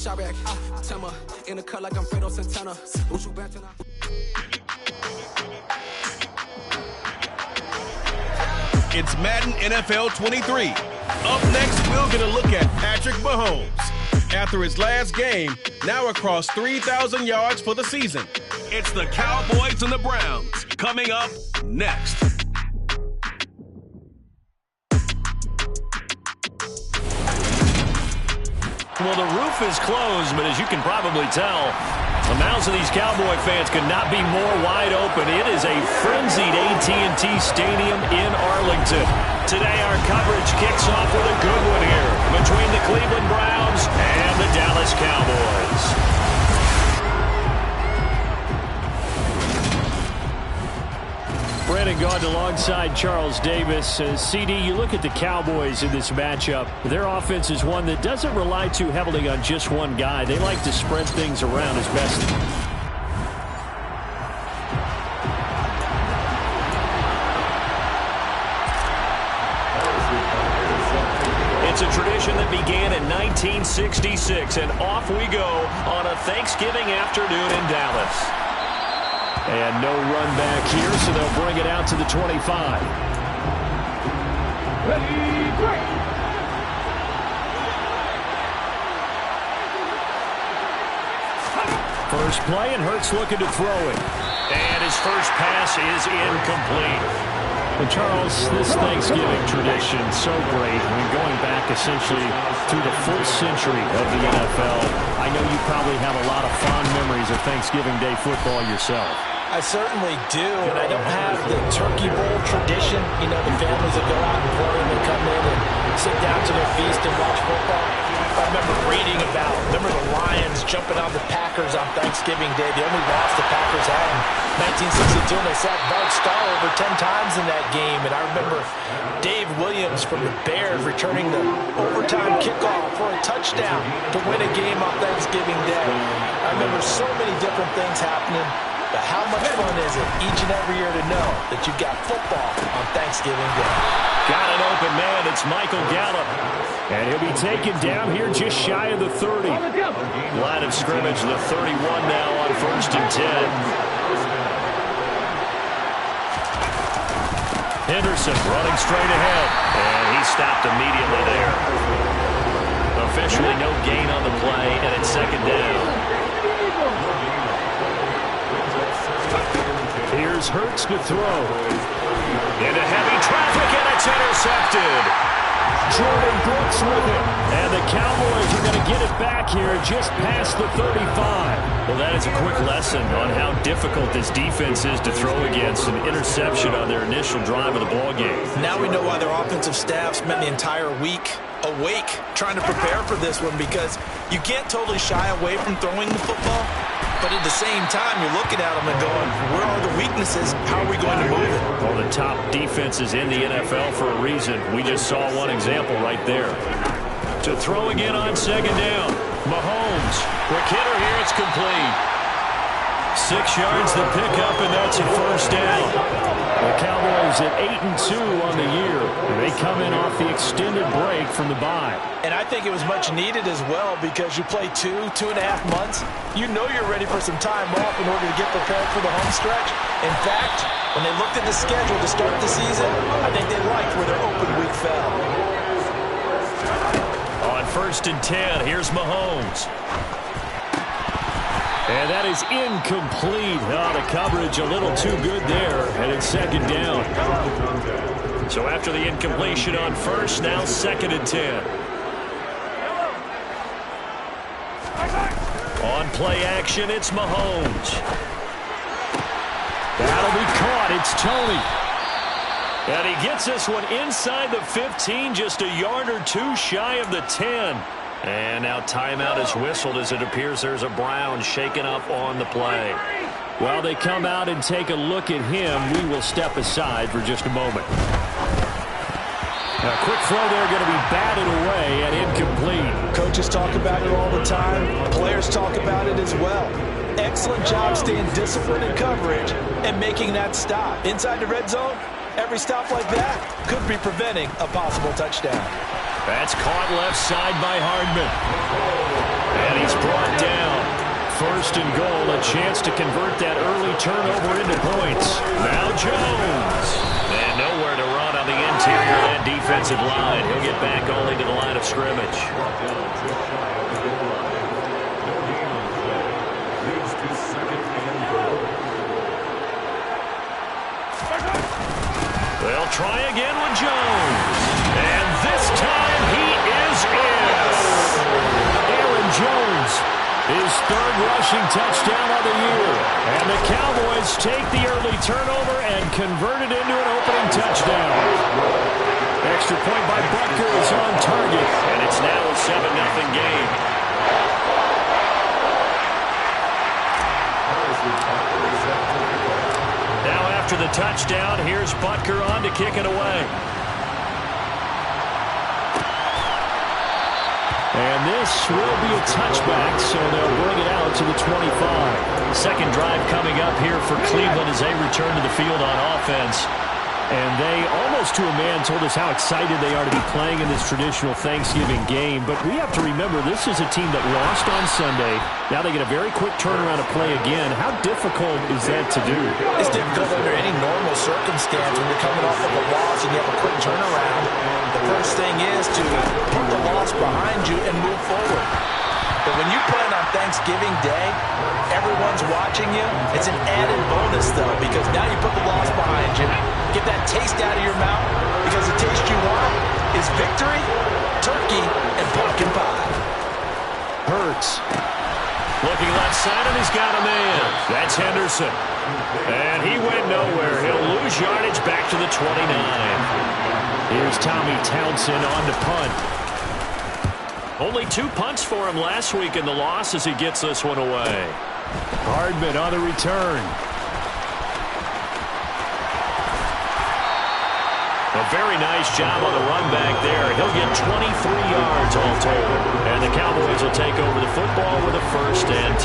In the cut like I'm Fredo Santana. It's Madden NFL 23. Up next, we'll get a look at Patrick Mahomes. After his last game, now across 3,000 yards for the season. It's the Cowboys and the Browns coming up next. Well, the roof is closed, but as you can probably tell, the mouths of these Cowboy fans could not be more wide open. It is a frenzied AT&T Stadium in Arlington. Today, our coverage kicks off with a good one here between the Cleveland Browns and the Dallas Cowboys. Brandon Gaudin alongside Charles Davis. CD, you look at the Cowboys in this matchup. Their offense is one that doesn't rely too heavily on just one guy. They like to spread things around as best. It's a tradition that began in 1966, and off we go on a Thanksgiving afternoon in Dallas. And no run back here, so they'll bring it out to the 25. Ready, break. First play, and Hurts looking to throw it. And his first pass is incomplete. And Charles, this Thanksgiving tradition, so great. I mean, going back essentially through the full century of the NFL. I know you probably have a lot of fond memories of Thanksgiving Day football yourself. I certainly do, and I don't have the turkey bowl tradition. You know, the families that go out and play and they come in and sit down to their feast and watch football. I remember reading about, the Lions jumping on the Packers on Thanksgiving Day. The only loss the Packers had in 1962, and they sacked Bart Starr over 10 times in that game. And I remember Dave Williams from the Bears returning the overtime kickoff for a touchdown to win a game on Thanksgiving Day. I remember so many different things happening. But how much fun is it each and every year to know that you've got football on Thanksgiving Day? Got an open man. It's Michael Gallup. And he'll be taken down here just shy of the 30. Line of scrimmage, the 31 now on 1st and 10. Henderson running straight ahead. And he stopped immediately there. Officially no gain on the play, and it's 2nd down. Here's Hurts to throw. Into heavy traffic, and it's intercepted. Jordan Brooks with it. And the Cowboys are going to get it back here just past the 35. Well, that is a quick lesson on how difficult this defense is to throw against. An interception on their initial drive of the ballgame. Now we know why their offensive staff spent the entire week awake trying to prepare for this one, because you can't totally shy away from throwing the football. But at the same time, you're looking at them and going, where are the weaknesses? How are we going to move it? Well, the top defenses in the NFL for a reason. We just saw one example right there. To throw again on 2nd down. Mahomes. Quick hitter here. It's complete. 6 yards to pick up, and that's a 1st down. The Cowboys at 8-2 on the year. They come in off the extended break from the bye. And I think it was much needed as well, because you play 2.5 months. You know you're ready for some time off in order to get prepared for the home stretch. In fact, when they looked at the schedule to start the season, I think they liked where their open week fell. On 1st and 10, here's Mahomes. And that is incomplete. Oh, the coverage a little too good there. And it's 2nd down. So after the incompletion on 1st, now 2nd and 10. On play action, it's Mahomes. That'll be caught. It's Tony. And he gets this one inside the 15, just a yard or two shy of the 10. And now timeout is whistled as it appears there's a Brown shaken up on the play. While they come out and take a look at him, we will step aside for just a moment. A quick throw there, going to be batted away and incomplete. Coaches talk about it all the time. Players talk about it as well. Excellent job staying disciplined in coverage and making that stop. Inside the red zone, every stop like that could be preventing a possible touchdown. That's caught left side by Hardman. And he's brought down. First and goal, a chance to convert that early turnover into points. Now Jones. And nowhere to run on the interior of that defensive line. He'll get back only to the line of scrimmage. They'll try again with Jones. And this time he is in. Aaron Jones, his third rushing touchdown of the year. And the Cowboys take the early turnover and convert it into an opening touchdown. Extra point by Butker is on target. And it's now a 7-0 game. Now after the touchdown, here's Butker on to kick it away. And this will be a touchback, so they'll bring it out to the 25. Second drive coming up here for Cleveland as they return to the field on offense. And they, almost to a man, told us how excited they are to be playing in this traditional Thanksgiving game. But we have to remember, this is a team that lost on Sunday. Now they get a very quick turnaround to play again. How difficult is that to do? It's difficult under any normal circumstance when you're coming off of a loss and you have a quick turnaround. The first thing is to put the loss behind you and move forward. But when you play on Thanksgiving Day, everyone's watching you. It's an added bonus, though, because now you put the loss behind you. Get that taste out of your mouth, because the taste you want is victory, turkey, and pumpkin pie. Hurts. Looking left side, and he's got a man. That's Henderson. And he went nowhere. He'll lose yardage back to the 29. Here's Tommy Townsend on to punt. Only 2 punts for him last week in the loss as he gets this one away. Hardman on the return. A very nice job on the run back there. He'll get 23 yards all total. And the Cowboys will take over the football with a 1st and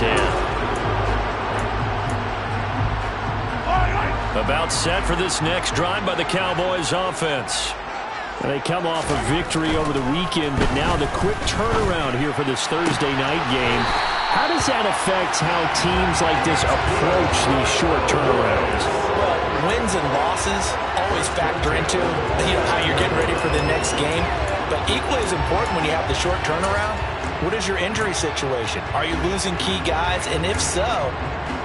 10. About set for this next drive by the Cowboys offense. And they come off a victory over the weekend, but now the quick turnaround here for this Thursday night game. How does that affect how teams like this approach these short turnarounds? Well, wins and losses always factor into how you're getting ready for the next game. But equally as important when you have the short turnaround, what is your injury situation? Are you losing key guys? And if so,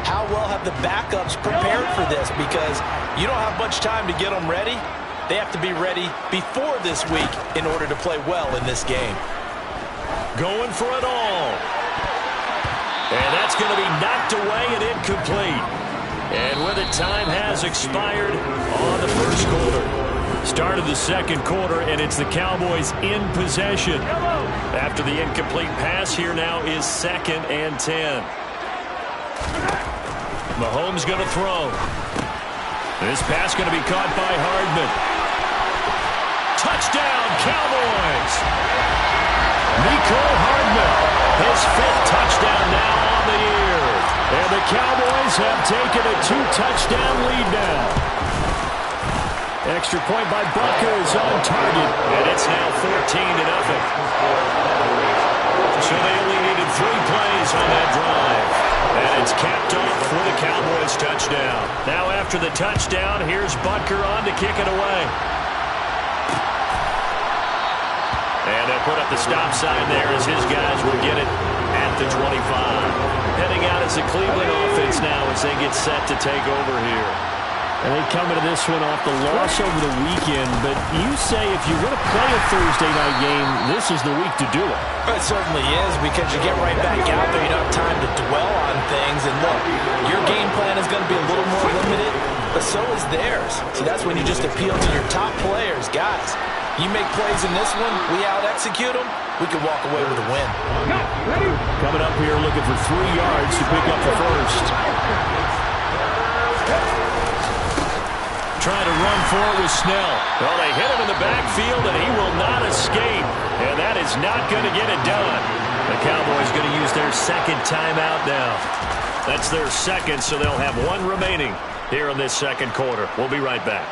how well have the backups prepared for this? Because you don't have much time to get them ready. They have to be ready before this week in order to play well in this game. Going for it all. And that's going to be knocked away and incomplete. And with it, time has expired on the first quarter. Start of the second quarter, and it's the Cowboys in possession. After the incomplete pass, here now is 2nd and 10. Mahomes going to throw. This pass going to be caught by Hardman. Touchdown, Cowboys! Mecole Hardman, his 5th touchdown now on the year. And the Cowboys have taken a 2-touchdown lead now. Extra point by Butker is on target, and it's now 14-0. So they only needed 3 plays on that drive. And it's capped off with a Cowboys touchdown. Now after the touchdown, here's Butker on to kick it away. And they'll put up the stop sign there as his guys will get it at the 25. Heading out as the Cleveland offense now as they get set to take over here. And they come into this one off the loss over the weekend. But you say if you're going to play a Thursday night game, this is the week to do it. It certainly is, because you get right back out there. You don't have time to dwell on things. And look, your game plan is going to be a little more limited, but so is theirs. So that's when you just appeal to your top players. Guys, you make plays in this one, we out-execute them, we can walk away with a win. Coming up here looking for 3 yards to pick up the first. Trying to run for it with Snell. Well, they hit him in the backfield, and he will not escape. And that is not going to get it done. The Cowboys going to use their 2nd timeout now. That's their 2nd, so they'll have 1 remaining here in this 2nd quarter. We'll be right back.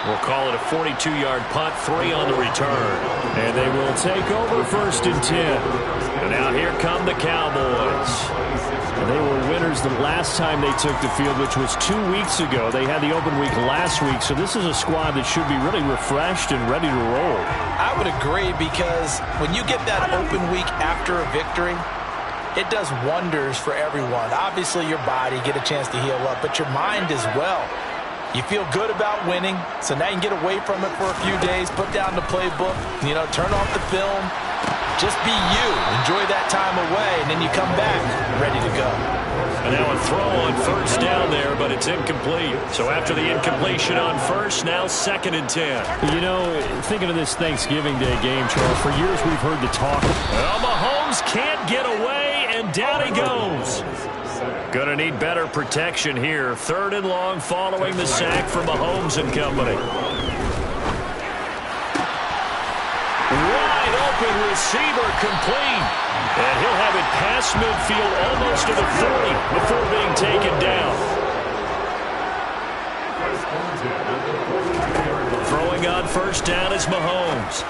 We'll call it a 42-yard punt, 3 on the return. And they will take over 1st and 10. And now here come the Cowboys. They were winners the last time they took the field, which was 2 weeks ago. They had the open week last week, so this is a squad that should be really refreshed and ready to roll. I would agree, because when you get that open week after a victory, it does wonders for everyone. Obviously, your body, get a chance to heal up, but your mind as well. You feel good about winning, so now you can get away from it for a few days, put down the playbook, turn off the film. Just be you. Enjoy that time away, and then you come back ready to go. And now a throw on 1st down there, but it's incomplete. So after the incompletion on 1st, now 2nd and 10. Thinking of this Thanksgiving Day game, Charles, for years we've heard the talk. Well, Mahomes can't get away, and down he goes. Gonna need better protection here. 3rd and long following the sack from Mahomes and company. Wide open receiver, complete. And he'll have it past midfield, almost to the 40 before being taken down. Throwing on 1st down is Mahomes.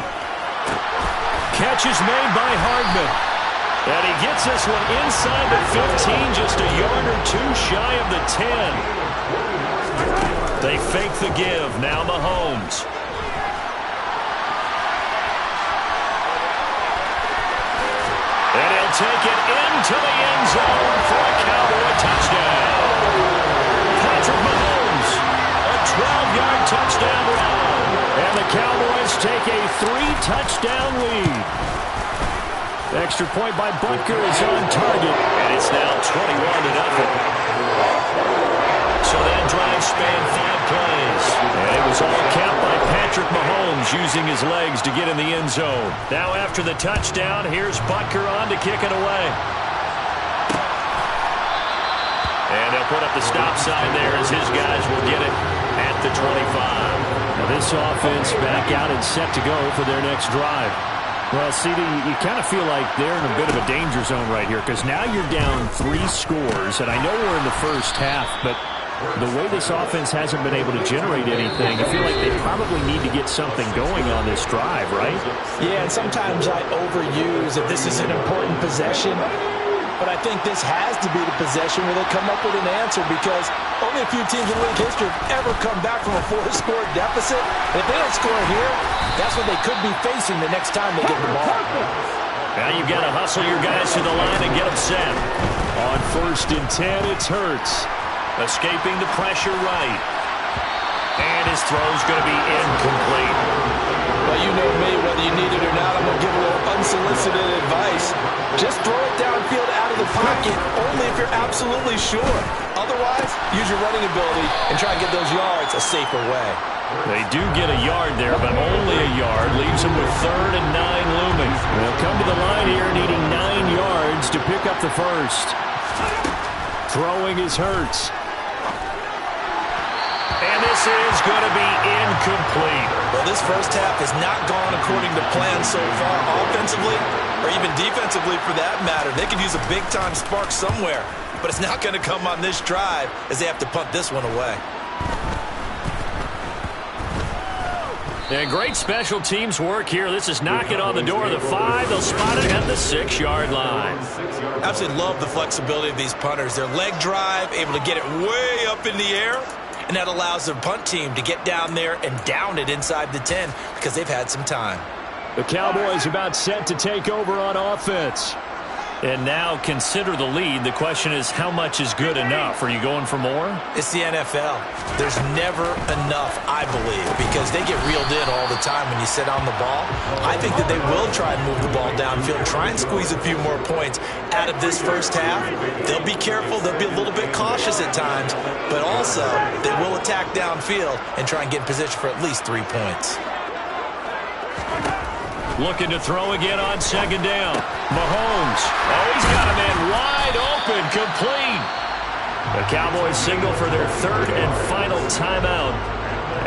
Catch is made by Hardman. And he gets this one inside the 15, just a yard or 2 shy of the 10. They fake the give. Now Mahomes. And he'll take it into the end zone for a Cowboy touchdown. Patrick Mahomes, a 12-yard touchdown run. And the Cowboys take a 3-touchdown lead. Extra point by Butker is on target, and it's now 21-0. So that drive spanned 5 plays. And it was all capped by Patrick Mahomes using his legs to get in the end zone. Now after the touchdown, here's Butker on to kick it away. And they'll put up the stop sign there as his guys will get it at the 25. Now this offense back out and set to go for their next drive. Well, CD, you kind of feel like they're in a bit of a danger zone right here, because now you're down 3 scores, and I know we're in the first half, but the way this offense hasn't been able to generate anything, I feel like they probably need to get something going on this drive, right? Yeah, and sometimes I overuse if this is an important possession, but I think this has to be the possession where they come up with an answer, because only a few teams in league history have ever come back from a 4-score deficit. And if they don't score here, that's what they could be facing the next time they get the ball. Now you've got to hustle your guys to the line and get them set. On 1st and 10, it's Hurts. Escaping the pressure right. And his throw's going to be incomplete. Well, you know me, whether you need it or not, I'm going to give a little unsolicited advice. Just throw it downfield out of the pocket, only if you're absolutely sure. Otherwise, use your running ability and try and get those yards a safer way. They do get a yard there, but only a yard. Leaves them with 3rd and 9 looming. They'll come to the line here needing 9 yards to pick up the first. Throwing is Hurts. And this is going to be incomplete. Well, this first half has not gone according to plan so far offensively, or even defensively for that matter. They could use a big-time spark somewhere, but it's not going to come on this drive as they have to punt this one away. And great special teams work here. This is knocking on the door of the 5. They'll spot it at the 6-yard line. Absolutely love the flexibility of these punters. Their leg drive, able to get it way up in the air, and that allows their punt team to get down there and down it inside the 10 because they've had some time. The Cowboys about set to take over on offense. And now consider the lead. The question is, how much is good enough? Are you going for more? It's the NFL. There's never enough, I believe, because they get reeled in all the time when you sit on the ball. I think that they will try and move the ball downfield, try and squeeze a few more points out of this first half. They'll be careful. They'll be a little bit cautious at times, but also they will attack downfield and try and get in position for at least 3 points. Looking to throw again on 2nd down. Mahomes. Oh, he's got a man wide open, complete. The Cowboys signal for their 3rd and final timeout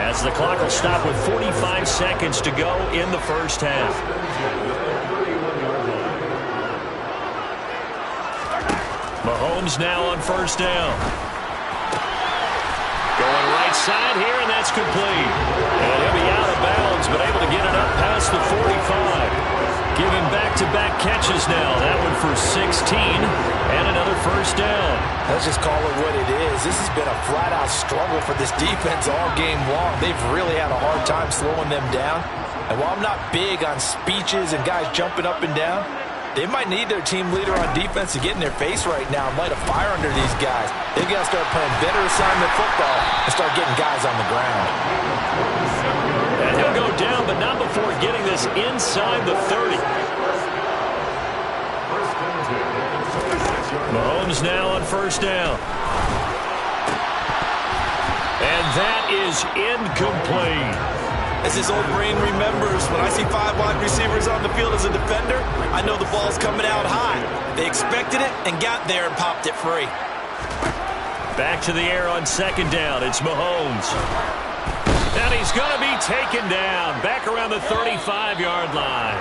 as the clock will stop with 45 seconds to go in the first half. Mahomes now on 1st down. Going right inside here, and that's complete. And he'll be out of bounds, but able to get it up past the 45. Giving back-to-back catches now. That one for 16 and another first down. Let's just call it what it is. This has been a flat-out struggle for this defense all game long. They've really had a hard time slowing them down. And while I'm not big on speeches and guys jumping up and down, they might need their team leader on defense to get in their face right now and light a fire under these guys. They've got to start playing better assignment football and start getting guys on the ground. And he'll go down, but not before getting this inside the 30. Mahomes now on first down. And that is incomplete. As his old brain remembers, when I see 5 wide receivers on the field as a defender, I know the ball's coming out high. They expected it and got there and popped it free. Back to the air on second down. It's Mahomes. And he's going to be taken down. Back around the 35-yard line.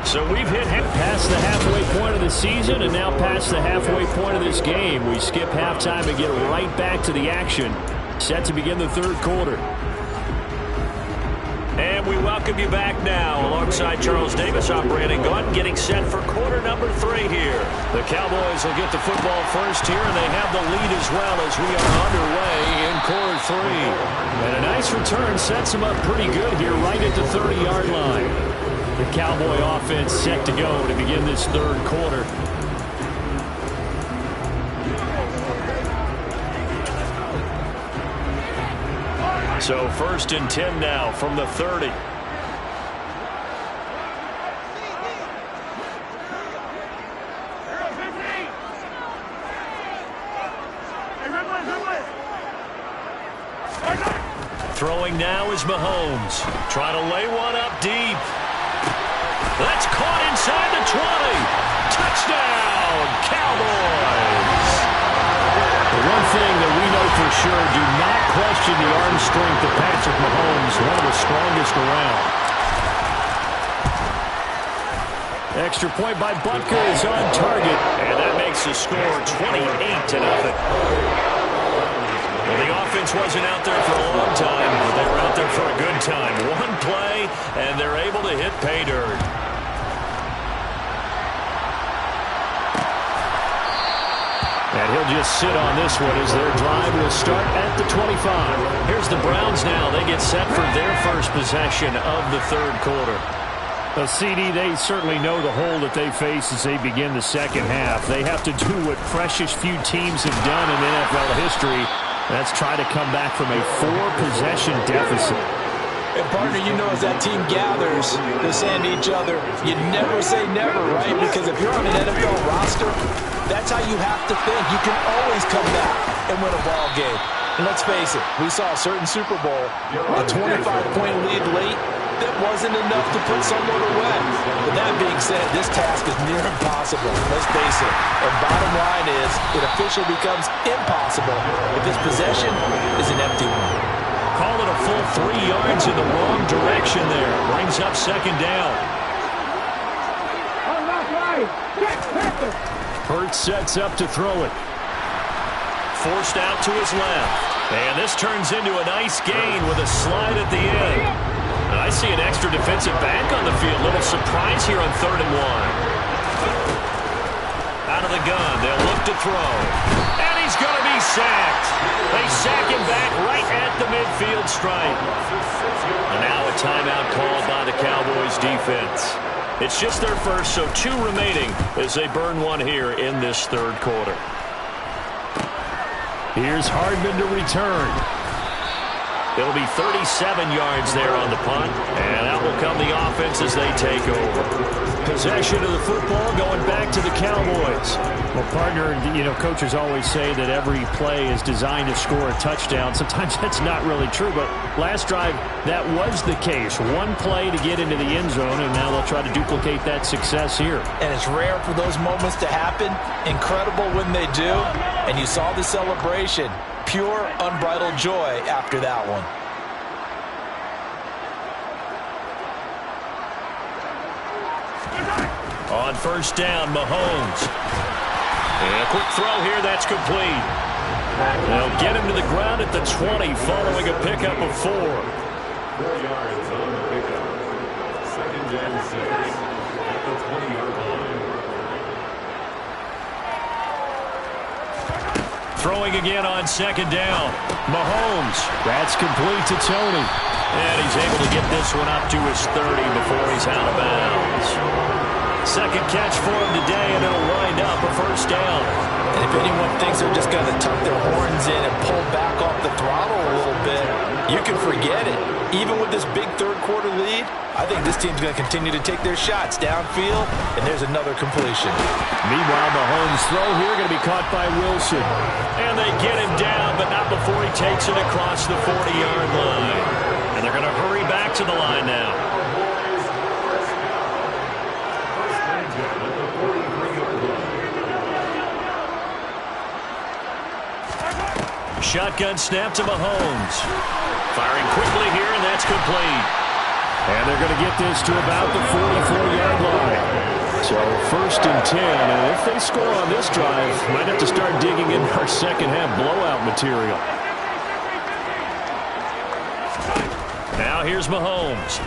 So we've hit past the halfway point of the season and now past the halfway point of this game. We skip halftime and get right back to the action. Set to begin the third quarter. And we welcome you back now. Alongside Charles Davis, I'm Brandon Gaudin, getting set for quarter number 3 here. The Cowboys will get the football first here, and they have the lead as well as we are underway in quarter 3. And a nice return sets them up pretty good here right at the 30-yard line. The Cowboy offense set to go to begin this third quarter. So first and 10 now from the 30. Throwing now is Mahomes. Trying to lay one up deep. That's caught inside the 20. Touchdown, Cowboys. The one thing that we know for sure, do not question the arm strength of Patrick Mahomes, one of the strongest around. Extra point by Butker is on target, and that makes the score 28-0. Well, the offense wasn't out there for a long time, but they were out there for a good time. One play, and they're able to hit pay dirt. And he'll just sit on this one as their drive will start at the 25. Here's the Browns now. They get set for their first possession of the third quarter. Well, CD, they certainly know the hole that they face as they begin the second half. They have to do what precious few teams have done in NFL history. That's try to come back from a 4-possession deficit. And partner, you know, as that team gathers, they're saying to each other, you never say never, right? Because if you're on an NFL roster, that's how you have to think. You can always come back and win a ball game. And let's face it, we saw a certain Super Bowl, a 25-point lead late, that wasn't enough to put someone away. But that being said, this task is near impossible. Let's face it. And bottom line is, it officially becomes impossible if this possession is an empty one. Call it a full 3 yards in the wrong direction there. Brings up second down. Hurts sets up to throw it. Forced out to his left. And this turns into a nice gain with a slide at the end. And I see an extra defensive back on the field. Little surprise here on 3rd and 1. Out of the gun. They'll look to throw. And he's going to be sacked. They sack him back right at the midfield stripe. And now a timeout called by the Cowboys defense. It's just their first, so 2 remaining as they burn one here in this third quarter. Here's Hardman to return. It'll be 37 yards there on the punt, and out will come the offense as they take over. Possession of the football going back to the Cowboys. Well, partner, you know, coaches always say that every play is designed to score a touchdown. Sometimes that's not really true, but last drive, that was the case. One play to get into the end zone, and now they'll try to duplicate that success here. And it's rare for those moments to happen. Incredible when they do. And you saw the celebration. Pure, unbridled joy after that one. On first down, Mahomes. And a quick throw here, that's complete. They'll get him to the ground at the 20 following a pickup of 4. 4 yards on the pickup. 2nd and 6 at the 20-yard line. Throwing again on 2nd down. Mahomes. That's complete to Tony. And he's able to get this one up to his 30 before he's out of bounds. Second catch for him today, and it'll wind up a 1st down. And if anyone thinks they're just going to tuck their horns in and pull back off the throttle a little bit, you can forget it. Even with this big third-quarter lead, I think this team's going to continue to take their shots downfield, and there's another completion. Meanwhile, Mahomes' throw here going to be caught by Wilson. And they get him down, but not before he takes it across the 40-yard line. And they're going to hurry back to the line now. Shotgun snap to Mahomes. Firing quickly here, and that's complete. And they're going to get this to about the 44-yard line. So 1st and 10, and if they score on this drive, might have to start digging in our second-half blowout material. Now here's Mahomes.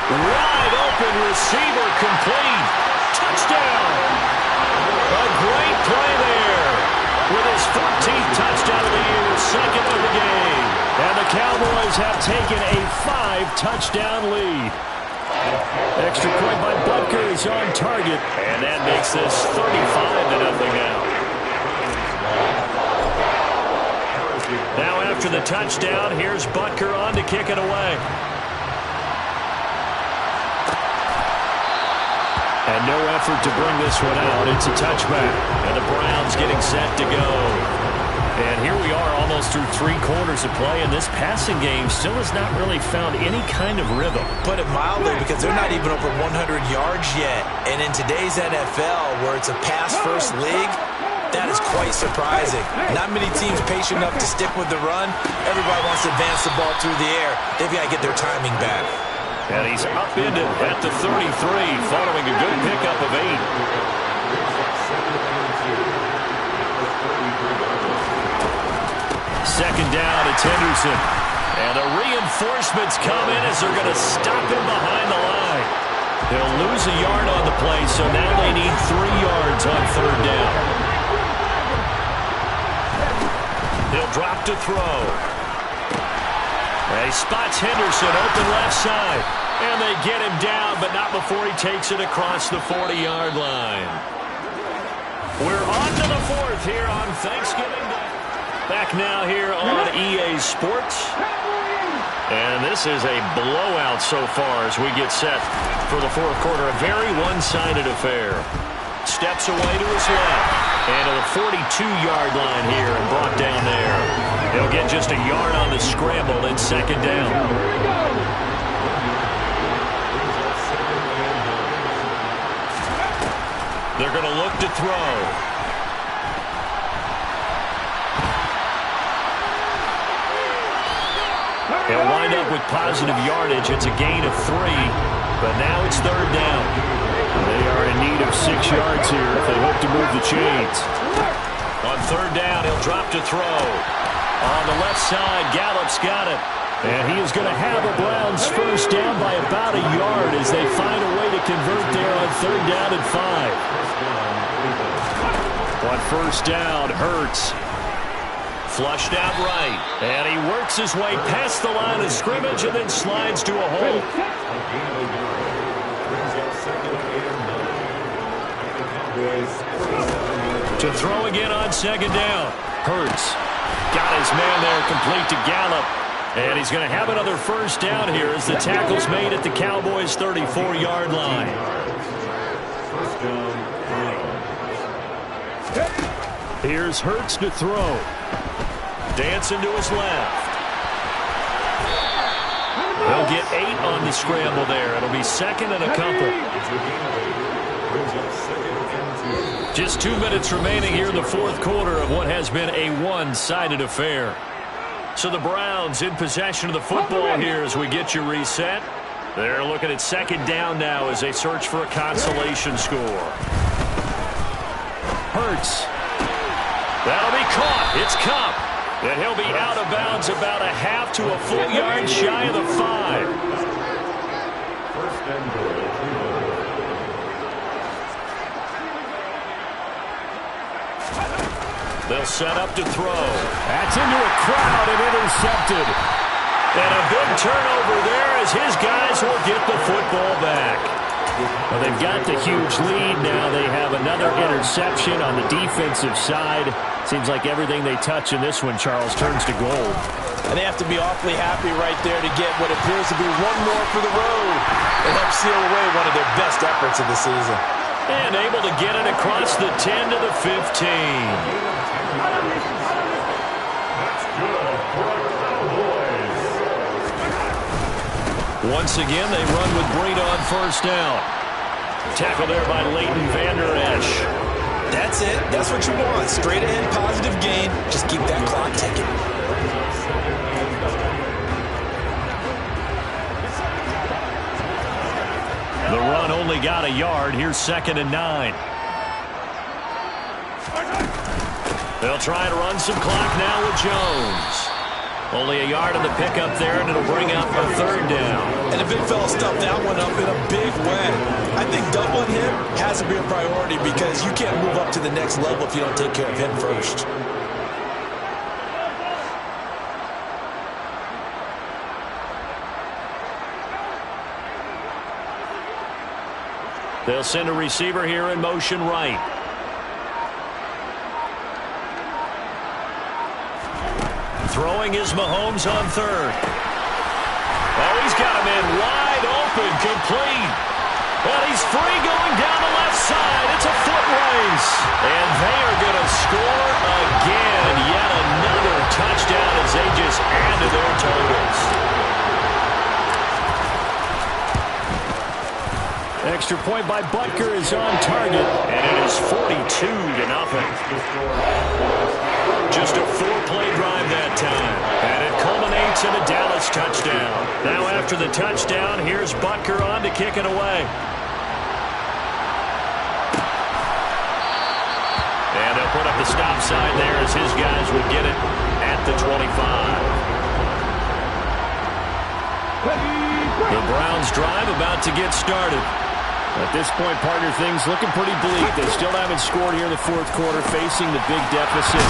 Wide open receiver, complete. Touchdown. A great play there. With his 14th touchdown of the year, 2nd of the game. And the Cowboys have taken a 5-touchdown lead. Extra point by Butker is on target. And that makes this 35-0 now. Now after the touchdown, here's Butker on to kick it away. And no effort to bring this one out. It's a touchback. And the Browns getting set to go. And here we are almost through 3 quarters of play, and this passing game still has not really found any kind of rhythm. Put it mildly, because they're not even over 100 yards yet. And in today's NFL, where it's a pass-first league, that is quite surprising. Not many teams patient enough to stick with the run. Everybody wants to advance the ball through the air. They've got to get their timing back. And he's upended at the 33, following a good pickup of 8. Second down, it's Henderson. And the reinforcements come in as they're going to stop him behind the line. They'll lose a yard on the play, so now they need 3 yards on 3rd down. He'll drop to throw. And he spots Henderson open left side. And they get him down, but not before he takes it across the 40-yard line. We're on to the 4th here on Thanksgiving Day. Back now here on EA Sports. And this is a blowout so far as we get set for the 4th quarter. A very one-sided affair. Steps away to his left. And to the 42-yard line here and brought down there. He'll get just a yard on the scramble and 2nd down. They're going to look to throw. He'll wind up with positive yardage. It's a gain of 3, but now it's 3rd down. They are in need of 6 yards here if they hope to move the chains. On 3rd down, he'll drop to throw. On the left side, Gallup's got it. And he is going to have the Browns 1st down by about a yard as they find a way to convert there on 3rd down and 5. On 1st down, Hurts. Flushed out right. And he works his way past the line of scrimmage and then slides to a hole. To throw again on 2nd down. Hurts got his man there complete to Gallup. And he's going to have another 1st down here as the tackle's made at the Cowboys' 34-yard line. Here's Hurts to throw. Dancing to his left. He'll get 8 on the scramble there. It'll be 2nd and a couple. Just 2 minutes remaining here in the 4th quarter of what has been a one-sided affair. So the Browns in possession of the football here as we get you reset. They're looking at 2nd down now as they search for a consolation score. Hurts That'll be caught. It's Cup. And he'll be out of bounds about a half to a full yard shy of the 5. First and goal. They'll set up to throw. That's into a crowd and intercepted. And a big turnover there as his guys will get the football back. Well, they've got the huge lead. Now they have another interception on the defensive side. Seems like everything they touch in this one, Charles, turns to gold. And they have to be awfully happy right there to get what appears to be one more for the road. It helps seal away one of their best efforts of the season. And able to get it across the 10 to the 15. That's good for the Cowboys. Once again, they run with Breida on first down. Tackle there by Leighton Vander Esch. That's it. That's what you want. Straight ahead, positive gain. Just keep that clock ticking. The run only got a yard. Here's 2nd and 9. They'll try to run some clock now with Jones. Only a yard on the pickup there, and it'll bring up a 3rd down. And the big fella stuffed that one up in a big way. I think doubling him has to be a priority because you can't move up to the next level if you don't take care of him first. They'll send a receiver here in motion right. Throwing is Mahomes on 3rd. Oh, he's got a man wide open, complete. Well, he's free going down the left side. It's a foot race. And they are going to score again. Yet another touchdown as they just add to their totals. Extra point by Butker is on target. And it is 42-0. Just a 4-play drive that time. And it culminates in a Dallas touchdown. Now after the touchdown, here's Butker on to kick it away. And they'll put up the stop sign there as his guys will get it at the 25. The Browns drive about to get started. At this point, partner, things looking pretty bleak. They still haven't scored here in the 4th quarter, facing the big deficit.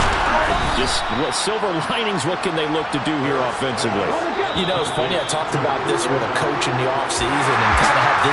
Just what silver linings, what can they look to do here offensively? You know, it's funny, I talked about this with a coach in the offseason and kind of had this